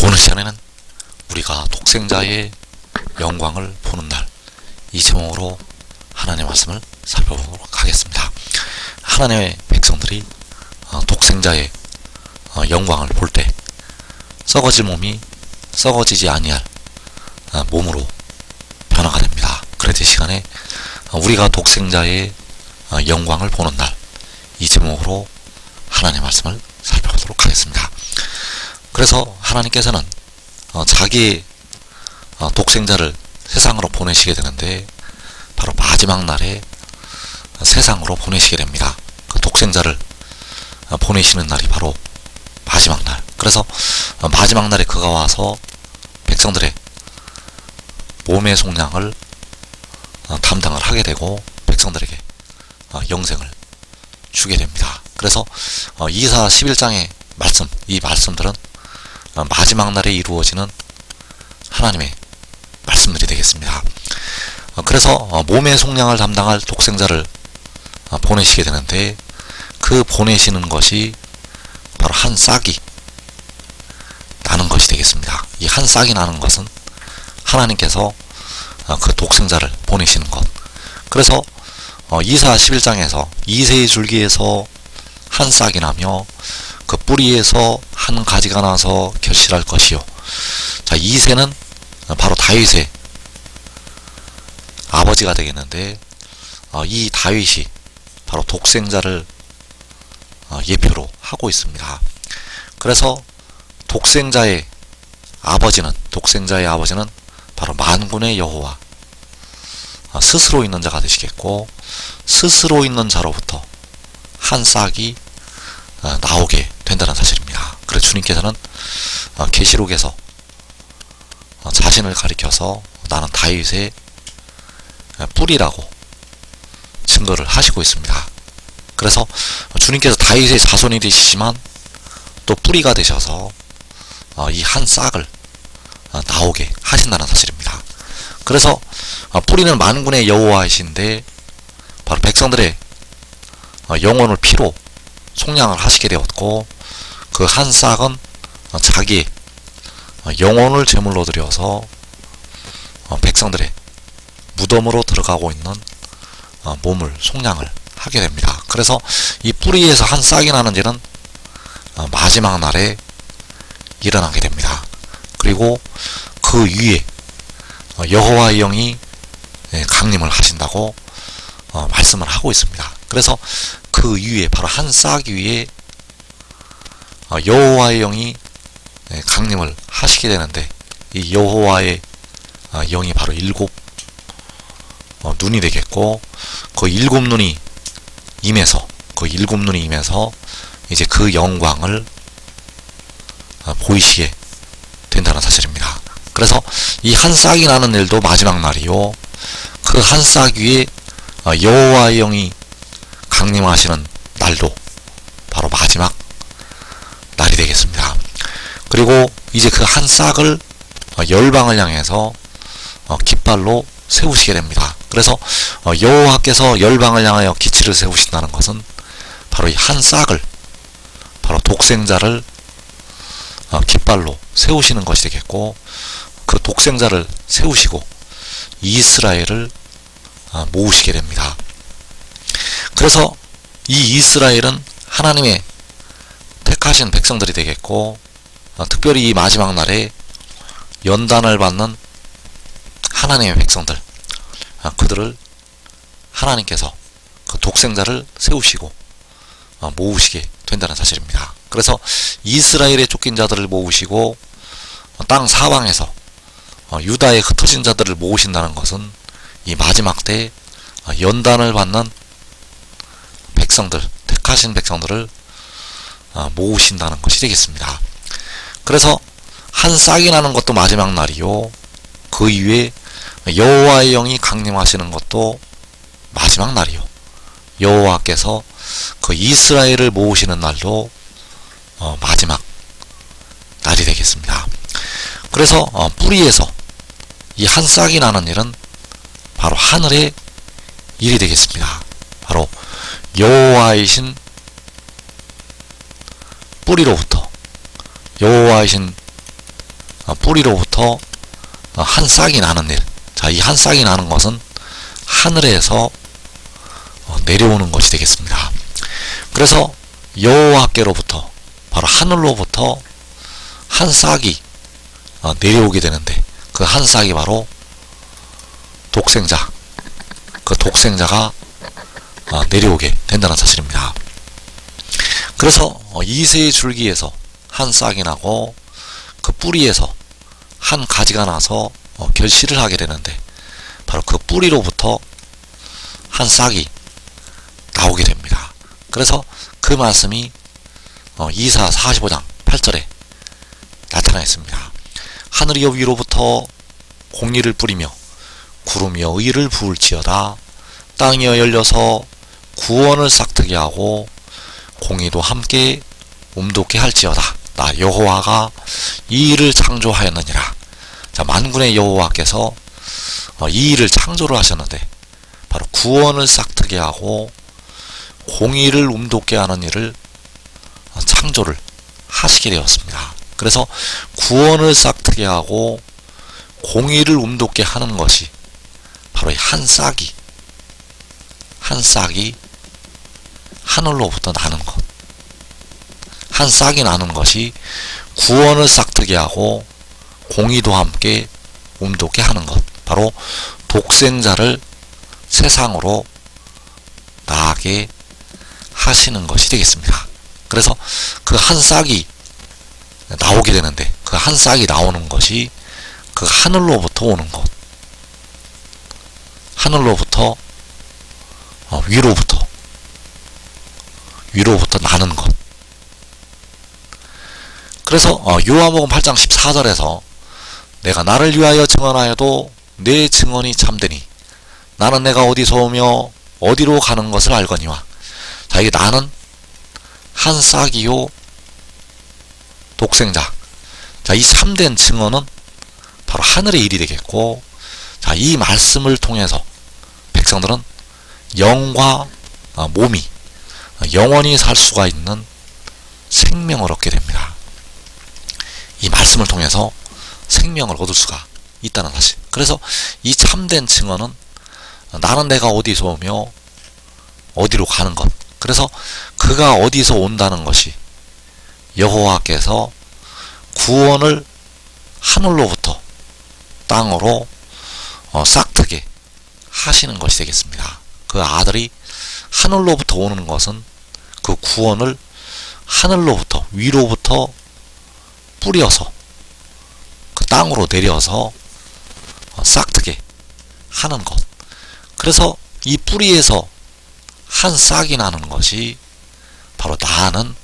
오늘 시간에는 우리가 독생자의 영광을 보는 날, 이 제목으로 하나님의 말씀을 살펴보도록 하겠습니다. 하나님의 백성들이 독생자의 영광을 볼 때 썩어질 몸이 썩어지지 아니할 몸으로 변화가 됩니다. 그래서 이 시간에 우리가 독생자의 영광을 보는 날, 이 제목으로 하나님의 말씀을 살펴보도록 하겠습니다. 그래서 하나님께서는 자기의 독생자를 세상으로 보내시게 되는데, 바로 마지막 날에 세상으로 보내시게 됩니다. 그 독생자를 보내시는 날이 바로 마지막 날. 그래서 마지막 날에 그가 와서 백성들의 몸의 속량을 담당을 하게 되고 백성들에게 영생을 주게 됩니다. 그래서 이사 11장의 말씀, 이 말씀들은 마지막 날에 이루어지는 하나님의 말씀들이 되겠습니다. 그래서 몸의 속량을 담당할 독생자를 보내시게 되는데, 그 보내시는 것이 바로 한 싹이 나는 것이 되겠습니다. 이 한 싹이 나는 것은 하나님께서 그 독생자를 보내시는 것. 그래서 이사 11장에서 이새의 줄기에서 한 싹이 나며 그 뿌리에서 한 가지가 나서 결실할 것이요. 자, 이새는 바로 다윗의 아버지가 되겠는데, 이 다윗이 바로 독생자를 예표로 하고 있습니다. 그래서 독생자의 아버지는 바로 만군의 여호와, 스스로 있는 자가 되시겠고, 스스로 있는 자로부터 한 싹이 나오게 된다는 사실입니다. 그래서 주님께서는 계시록에서 자신을 가리켜서 나는 다윗의 뿌리라고 증거를 하시고 있습니다. 그래서 주님께서 다윗의 자손이 되시지만 또 뿌리가 되셔서 이 한 싹을 나오게 하신다는 사실입니다. 그래서 뿌리는 만군의 여호와이신데, 바로 백성들의 영혼을 피로 속량을 하시게 되었고, 그 한 싹은 자기의 영혼을 제물로 드려서 백성들의 무덤으로 들어가고 있는 몸을 속량을 하게 됩니다. 그래서 이 뿌리에서 한 싹이 나는 일은 마지막 날에 일어나게 됩니다. 그리고 그 위에 여호와의 영이 강림을 하신다고 말씀을 하고 있습니다. 그래서 그 위에, 바로 한 싹 위에 여호와의 영이 강림을 하시게 되는데, 이 여호와의 영이 바로 일곱 눈이 되겠고, 그 일곱 눈이 임해서 이제 그 영광을 보이시게 된다는 사실입니다. 그래서 이 한 싹이 나는 일도 마지막 날이요, 그 한 싹 위에 여호와의 영이 강림하시는 날도 바로 마지막 날이 되겠습니다. 그리고 이제 그 한 싹을 열방을 향해서 깃발로 세우시게 됩니다. 그래서 여호와께서 열방을 향하여 기치를 세우신다는 것은 바로 이 한 싹을, 바로 독생자를 깃발로 세우시는 것이 되겠고, 그 독생자를 세우시고 이스라엘을 모으시게 됩니다. 그래서 이 이스라엘은 하나님의 택하신 백성들이 되겠고, 특별히 이 마지막 날에 연단을 받는 하나님의 백성들, 그들을 하나님께서 그 독생자를 세우시고 모으시게 된다는 사실입니다. 그래서 이스라엘의 쫓긴 자들을 모으시고 땅 사방에서 유다의 흩어진 자들을 모으신다는 것은 이 마지막 때 연단을 받는 백성들, 택하신 백성들을 모으신다는 것이 되겠습니다. 그래서 한 싹이 나는 것도 마지막 날이요, 그 이후에 여호와의 영이 강림하시는 것도 마지막 날이요, 여호와께서 그 이스라엘을 모으시는 날도 마지막 날이 되겠습니다. 그래서 뿌리에서 이 한 싹이 나는 일은 바로 하늘의 일이 되겠습니다. 바로 여호와이신 뿌리로부터, 여호와이신 뿌리로부터 한 싹이 나는 일. 자, 이 한 싹이 나는 것은 하늘에서 내려오는 것이 되겠습니다. 그래서 여호와께로부터, 바로 하늘로부터 한 싹이 내려오게 되는데, 그 한 싹이 바로 독생자, 그 독생자가 내려오게 된다는 사실입니다. 그래서 이세의 줄기에서 한 싹이 나고 그 뿌리에서 한 가지가 나서 결실을 하게 되는데, 바로 그 뿌리로부터 한 싹이 나오게 됩니다. 그래서 그 말씀이 이사 45장 8절에 나타나 있습니다. 하늘이여 위로부터 공의를 뿌리며 구름이여 의를 부을지어다. 땅이여 열려서 구원을 싹트게 하고 공의도 함께 움돋게 할지어다. 나 여호와가 이 일을 창조하였느니라. 자, 만군의 여호와께서 이 일을 창조를 하셨는데, 바로 구원을 싹트게 하고 공의를 움돋게 하는 일을 창조를 하시게 되었습니다. 그래서 구원을 싹트게 하고 공의를 움돋게 하는 것이 바로 이 한 싹이 하늘로부터 나는 것, 한 싹이 나는 것이 구원을 싹트게 하고 공의도 함께 움돋게 하는 것, 바로 독생자를 세상으로 나게 하시는 것이 되겠습니다. 그래서 그 한 싹이 나오게 되는데, 그 한 싹이 나오는 것이 그 하늘로부터 오는 것, 하늘로부터 위로부터 나는 것. 그래서 요한복음 8장 14절에서 내가 나를 위하여 증언하여도 내 증언이 참되니 나는 내가 어디서 오며 어디로 가는 것을 알거니와. 자, 이게 나는 한 싹이요 독생자. 자, 이 참된 증언은 바로 하늘의 일이 되겠고, 자, 이 말씀을 통해서 백성들은 영과 몸이 영원히 살 수가 있는 생명을 얻게 됩니다. 이 말씀을 통해서 생명을 얻을 수가 있다는 사실. 그래서 이 참된 증언은 나는 내가 어디서 오며 어디로 가는 것. 그래서 그가 어디서 온다는 것이 여호와께서 구원을 하늘로부터 땅으로 싹트게 하시는 것이 되겠습니다. 그 아들이 하늘로부터 오는 것은 그 구원을 하늘로부터 위로부터 뿌려서 그 땅으로 내려서 싹트게 하는 것. 그래서 이 뿌리에서 한 싹이 나는 것이 바로 나는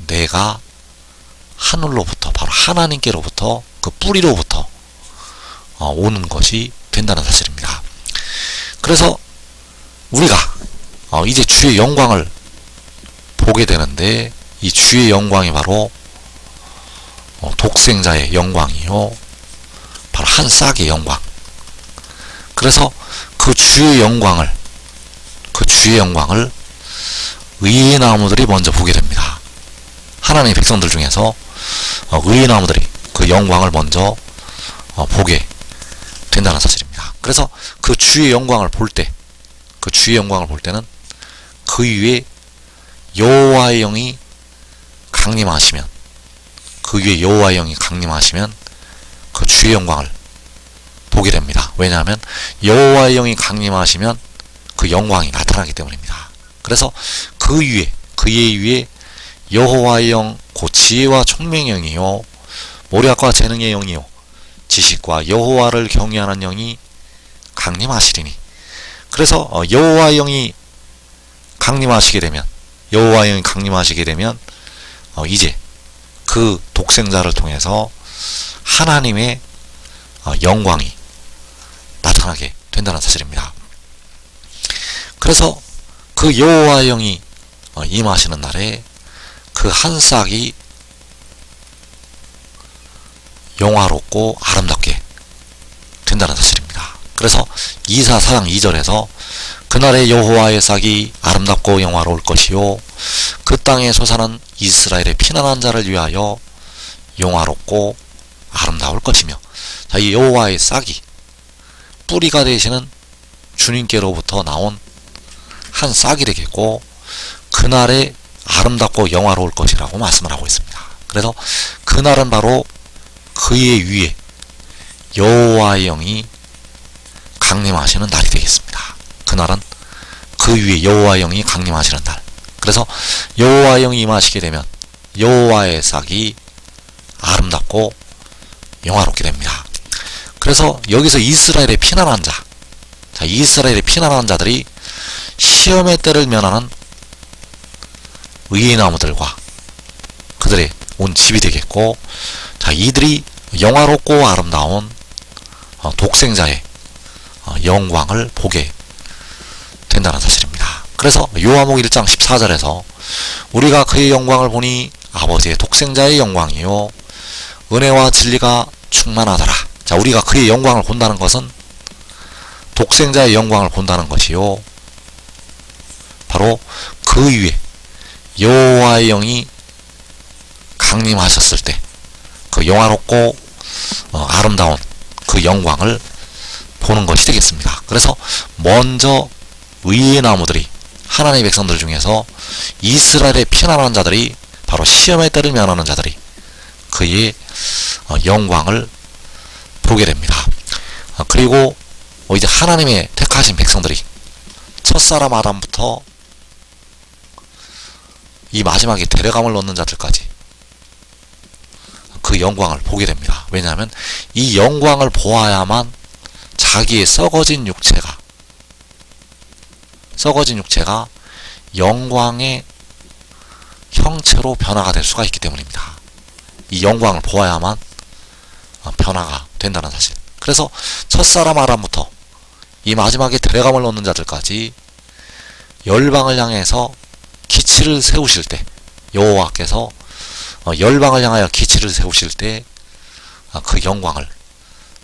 내가 하늘로부터, 바로 하나님께로부터, 그 뿌리로부터 오는 것이 된다는 사실입니다. 그래서 우리가 이제 주의 영광을 보게 되는데, 이 주의 영광이 바로 독생자의 영광이요, 바로 한 싹의 영광. 그래서 그 주의 영광을 의의 나무들이 먼저 보게 됩니다. 하나님의 백성들 중에서 의의 나무들이 그 영광을 먼저 보게 된다는 사실입니다. 그래서 그 주의 영광을 볼 때, 그 주의 영광을 볼 때는 그 위에 여호와의 영이 강림하시면, 그 위에 여호와의 영이 강림하시면 그 주의 영광을 보게 됩니다. 왜냐하면 여호와의 영이 강림하시면 그 영광이 나타나기 때문입니다. 그래서 그의 위에 여호와의 영, 곧 지혜와 총명의 영이요 모략과 재능의 영이요 지식과 여호와를 경외하는 영이 강림하시리니. 그래서 여호와의 영이 강림하시게 되면, 이제 그 독생자를 통해서 하나님의 영광이 나타나게 된다는 사실입니다. 그래서 그 여호와의 영이 임하시는 날에 그 한 싹이 영화롭고 아름답게 된다는 사실입니다. 그래서 이사 4장 2절에서 그날의 여호와의 싹이 아름답고 영화로울 것이요 그 땅에 솟아난 이스라엘의 피난한 자를 위하여 영화롭고 아름다울 것이며, 자, 이 여호와의 싹이 뿌리가 되시는 주님께로부터 나온 한 싹이 되겠고, 그날에 아름답고 영화로울 것이라고 말씀을 하고 있습니다. 그래서 그날은 바로 그의 위에 여호와의 영이 강림하시는 날이 되겠습니다. 그날은 그 위에 여호와의 영이 강림하시는 날. 그래서 여호와의 영이 임하시게 되면 여호와의 싹이 아름답고 영화롭게 됩니다. 그래서 여기서 이스라엘의 피난한 자, 자, 이스라엘의 피난한 자들이 시험의 때를 면하는 의의 나무들과 그들의 온 집이 되겠고, 자, 이들이 영화롭고 아름다운 독생자의 영광을 보게 된다는 사실입니다. 그래서 요한복음 1장 14절에서 우리가 그의 영광을 보니 아버지의 독생자의 영광이요 은혜와 진리가 충만하더라. 자, 우리가 그의 영광을 본다는 것은 독생자의 영광을 본다는 것이요, 바로 그 위에 여호와의 영이 강림하셨을 때 그 영화롭고 아름다운 그 영광을 보는 것이 되겠습니다. 그래서 먼저 의의 나무들이, 하나님의 백성들 중에서 이스라엘의 피난한 자들이, 바로 시험의 때를 면하는 자들이 그의 영광을 보게 됩니다. 그리고 이제 하나님의 택하신 백성들이 첫사람 아담부터 이 마지막에 데려감을 얻는 자들까지 그 영광을 보게 됩니다. 왜냐하면 이 영광을 보아야만 자기의 썩어진 육체가 영광의 형체로 변화가 될 수가 있기 때문입니다. 이 영광을 보아야만 변화가 된다는 사실. 그래서 첫사람 아담부터 이 마지막에 데려감을 얻는 자들까지 열방을 향해서 기치를 세우실 때, 여호와께서 열방을 향하여 기치를 세우실 때 그 영광을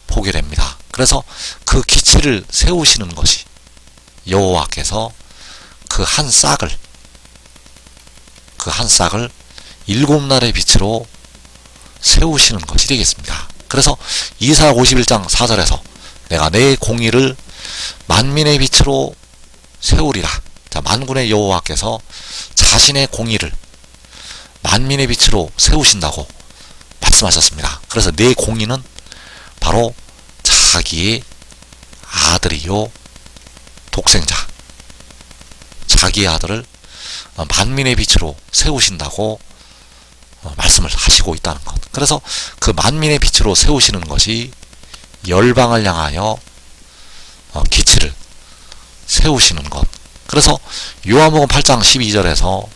보게 됩니다. 그래서 그 기치를 세우시는 것이 여호와께서 그 한 싹을 7날의 빛으로 세우시는 것이 되겠습니다. 그래서 이사야 51장 4절에서 내가 내 공의를 만민의 빛으로 세우리라. 자, 만군의 여호와께서 자신의 공의를 만민의 빛으로 세우신다고 말씀하셨습니다. 그래서 내 공의는 바로 자기의 아들이요 독생자, 자기의 아들을 만민의 빛으로 세우신다고 말씀을 하시고 있다는 것. 그래서 그 만민의 빛으로 세우시는 것이 열방을 향하여 기치를 세우시는 것. 그래서 요한복음 8장 12절에서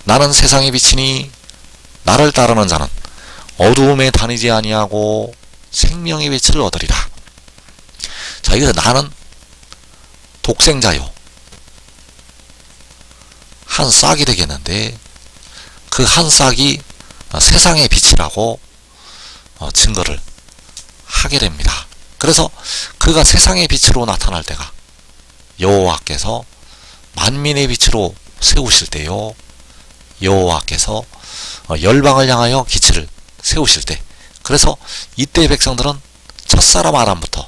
나는 세상의 빛이니 나를 따르는 자는 어두움에 다니지 아니하고 생명의 빛을 얻으리라. 자, 여기서 나는 독생자요 한 싹이 되겠는데, 그 한 싹이 세상의 빛이라고 증거를 하게 됩니다. 그래서 그가 세상의 빛으로 나타날 때가 여호와께서 만민의 빛으로 세우실 때요, 여호와께서 열방을 향하여 기치를 세우실 때, 그래서 이때 백성들은 첫사람 아담부터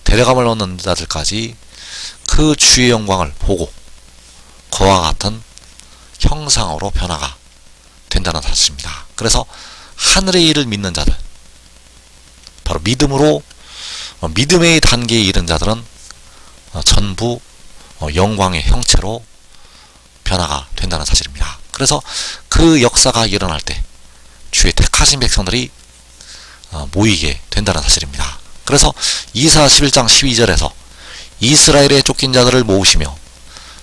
데려감을 얻는 자들까지 그 주의 영광을 보고 그와 같은 형상으로 변화가 된다는 사실입니다. 그래서 하늘의 일을 믿는 자들, 바로 믿음으로 믿음의 단계에 이른 자들은 전부 영광의 형체로 변화가 된다는 사실입니다. 그래서 그 역사가 일어날 때 주의 택하신 백성들이 모이게 된다는 사실입니다. 그래서 이사야 11장 12절에서 이스라엘의 쫓긴 자들을 모으시며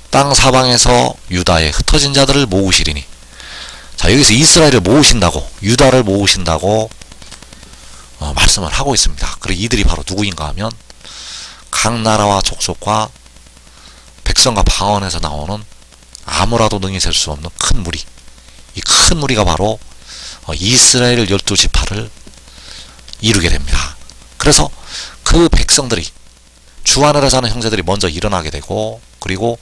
땅 사방에서 유다의 흩어진 자들을 모으시리니, 자, 여기서 이스라엘을 모으신다고, 유다를 모으신다고 말씀을 하고 있습니다. 그리고 이들이 바로 누구인가 하면 각 나라와 족속과 백성과 방언에서 나오는 아무라도 능히 셀 수 없는 큰 무리, 이 큰 무리가 바로 이스라엘 12지파를 이루게 됩니다. 그래서 그 백성들이, 주 안에 사는 형제들이 먼저 일어나게 되고, 그리고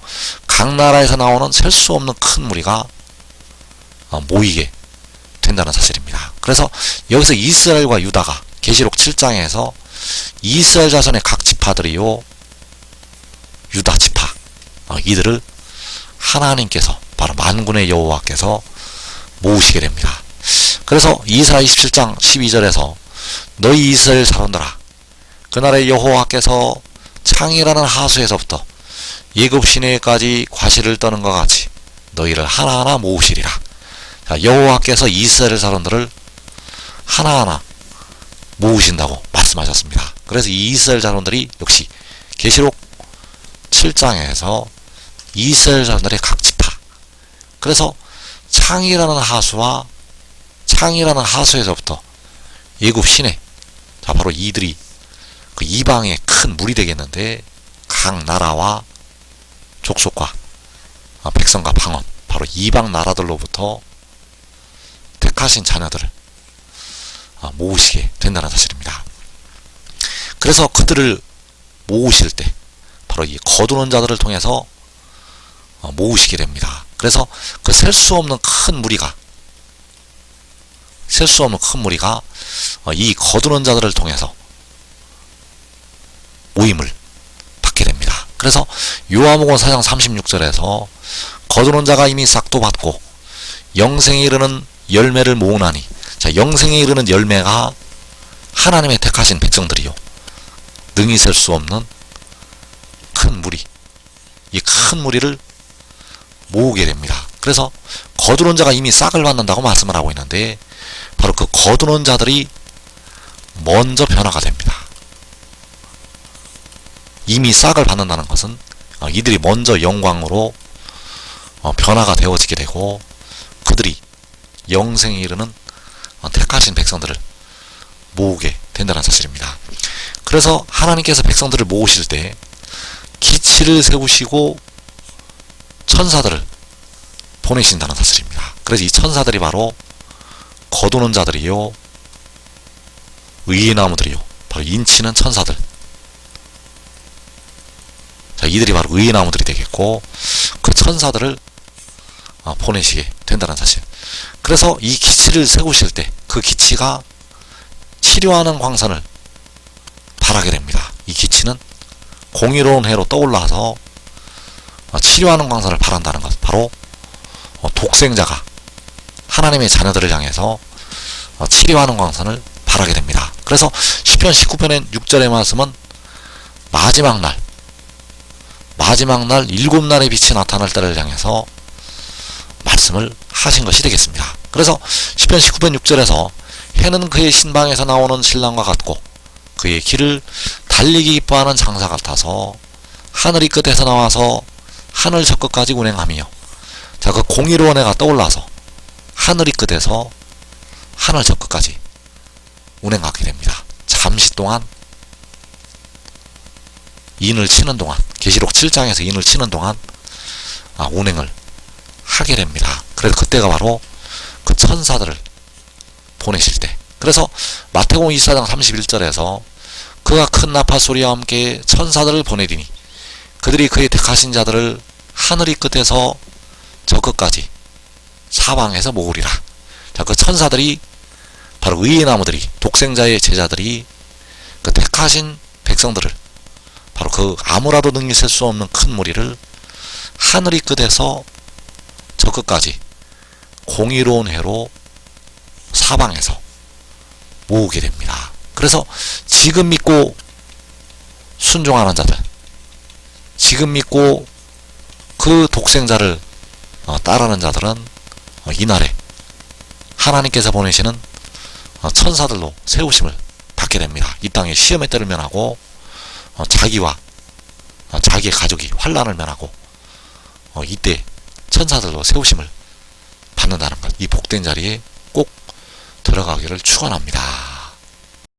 각 나라에서 나오는 셀 수 없는 큰 무리가 모이게 된다는 사실입니다. 그래서 여기서 이스라엘과 유다가 계시록 7장에서 이스라엘 자손의 각 지파들이요 유다 지파 이들을 하나님께서 바로 만군의 여호와께서 모으시게 됩니다. 그래서 이사야 27장 12절에서 너희 이스라엘 사람들아 그날에 여호와께서 창이라는 하수에서부터 예굽 시내까지 과실을 떠는 것 같이 너희를 하나하나 모으시리라. 자, 여호와께서 이스라엘 사람들을 하나하나 모으신다고 말씀하셨습니다. 그래서 이 이스라엘 사람들이 역시 계시록 7장에서 이스라엘 사람들의 각 지파, 그래서 창이라는 하수에서부터 예굽 시내, 자 바로 이들이 그 이방의 큰 물이 되겠는데 각 나라와 족속과 백성과 방언, 바로 이방 나라들로부터 택하신 자녀들을 모으시게 된다는 사실입니다. 그래서 그들을 모으실 때 바로 이 거두는 자들을 통해서 모으시게 됩니다. 그래서 그 셀 수 없는 큰 무리가 이 거두는 자들을 통해서 모임을 받게 됩니다. 그래서 요한복음 4장 36절에서 거두는 자가 이미 싹도 받고 영생에 이르는 열매를 모으나니, 자 영생에 이르는 열매가 하나님의 택하신 백성들이요 능히 셀 수 없는 큰 무리, 이 큰 무리를 모으게 됩니다. 그래서 거두는 자가 이미 싹을 받는다고 말씀을 하고 있는데 바로 그 거두는 자들이 먼저 변화가 됩니다. 이미 싹을 받는다는 것은 이들이 먼저 영광으로 변화가 되어지게 되고 그들이 영생에 이르는 택하신 백성들을 모으게 된다는 사실입니다. 그래서 하나님께서 백성들을 모으실 때 기치를 세우시고 천사들을 보내신다는 사실입니다. 그래서 이 천사들이 바로 거두는 자들이요 의의 나무들이요 바로 인치는 천사들, 자 이들이 바로 의의 나무들이 되겠고 그 천사들을 보내시게 된다는 사실. 그래서 이 기치를 세우실 때 그 기치가 치료하는 광선을 발하게 됩니다. 이 기치는 공의로운 해로 떠올라서 치료하는 광선을 발한다는 것, 바로 독생자가 하나님의 자녀들을 향해서 치료하는 광선을 발하게 됩니다. 그래서 시편 19편의 6절의 말씀은 마지막 날 7날의 빛이 나타날 때를 향해서 말씀을 하신 것이 되겠습니다. 그래서 시편 19편 6절에서 해는 그의 신방에서 나오는 신랑과 같고 그의 길을 달리기 기뻐하는 장사 같아서 하늘이 끝에서 나와서 하늘 저 끝까지 운행하며, 자 그 공의로운 해가 떠올라서 하늘이 끝에서 하늘 저 끝까지 운행하게 됩니다. 잠시 동안 인을 치는 동안, 계시록 7장에서 인을 치는 동안 운행을 하게 됩니다. 그래서 그때가 바로 그 천사들을 보내실 때, 그래서 마태복음 24장 31절에서 그가 큰 나팔 소리와 함께 천사들을 보내리니 그들이 그의 택하신 자들을 하늘이 끝에서 저 끝까지 사방에서 모으리라. 자, 그 천사들이 바로 의의 나무들이, 독생자의 제자들이 그 택하신 백성들을 바로 그 아무라도 능히 셀 수 없는 큰 무리를 하늘이 끝에서 저 끝까지 공의로운 해로 사방에서 모으게 됩니다. 그래서 지금 믿고 순종하는 자들, 지금 믿고 그 독생자를 따르는 자들은 이날에 하나님께서 보내시는 천사들로 세우심을 받게 됩니다. 이 땅에 시험의 때를 면하고 자기와 자기의 가족이 환난을 면하고 이때 천사들로 세우심을 받는다는 것, 이 복된 자리에 꼭 들어가기를 축원합니다.